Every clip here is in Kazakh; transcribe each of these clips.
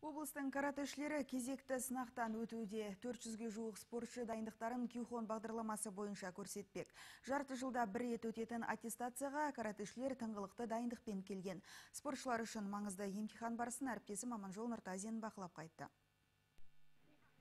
Облыстың каратэшілері кезекті сынақтан өтуде. 400-ге жуық спортшы дайындықтарын Кюхон бағдарламасы бойынша көрсетпек. Жарты жылда бір рет өтетін аттестацияға каратэшілер тыңғылықты дайындықпен келген. Спортшылар үшін маңызды емтихан барысын әріптесім Аманжол Нұртазин бақылап қайтты.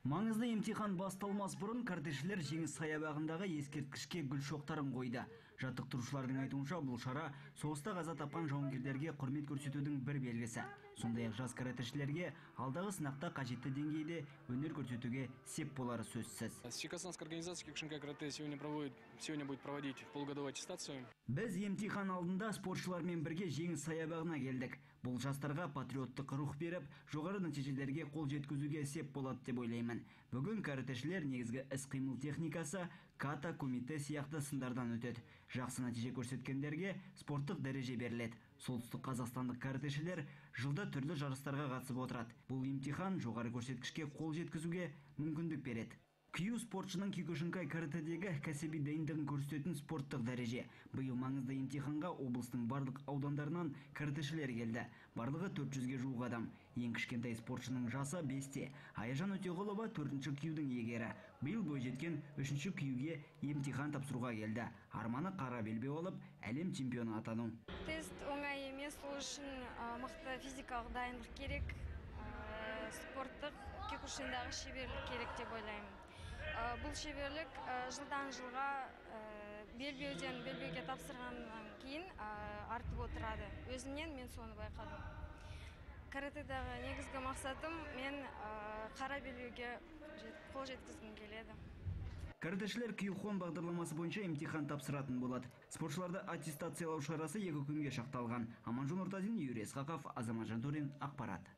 Маңызды емтихан басталмас бұрын каратэшілер жеңіс саябағындағы ескерткішке гүл шоқтарын қойды. Жаттықтырушылардың айтуынша, бұл шара соғыста қаза тапқан жауынгерлерге құрмет көрсетудің бір белгісі. Сондай-ақ жас каратэшілерге алдағы сынақта қажетті деңгейде өнер көрсетуге сеп болары сөзсіз. Чекасанская организация Кюкушинкай каратэ сегодня будет проводить полугодовую аттестацию. Біз емтихан алдында спортшылармен бірге жеңіс саябағына келдік. Бұл жастарға патриоттық рух беріп, жоғары нәтижелерге қол жеткізуге сеп болады деп ойлаймын. Бүгін каратэшілер негізгі іс-қимыл техникасы, ката, комите сияқты сындардан өтеді. Жақсы нәтиже көрсеткендерге спорттық дәреже беріледі. Солтүстік қазақстандық каратэшілер жылда түрлі жарыстарға қатысып отырады. Бұл емтихан жоғары көрсеткішке қол жеткізуге мүмкіндік береді. Кю спортшының Кюкушинкай каратэдегі кәсіби дайындығын көрсететін спорттық дәреже. Биыл маңызды емтиханға облыстың барлық аудандарынан каратэшілер келді. Барлығы 400-ге жуық адам. Ең кішкентай спортшының жасы 5-те. Аяжан Өтеғұлова 4-ші Кюдің егері. Биыл бойжеткен 3-ші Кюге емтихан тапсыруға келді. Арманы қара белбеу алып, әлем чемпионы атану. Тест оңай емес, ол үшін мықты физикалық дайындық керек. Спорттық Кюкушиндағы шеберлік керек деп ойлаймын. Бұл шеберлік жылдан жылға белбеуден белбеуге тапсырғаннан кейін артып отырады. Өзімнен мен соны байқадым. Каратэдағы негізгі мақсатым мен қара белбеуге қол жеткізгім келеді. Каратэшілер Кюхон бағдарламасы бойынша емтихан тапсыратын болады. Спортшыларды аттестациялау шарасы 2 күнге шақталған. Аманжол Нұртазин, Юрий Исқақов, Азамат Жантурин, ақпарат.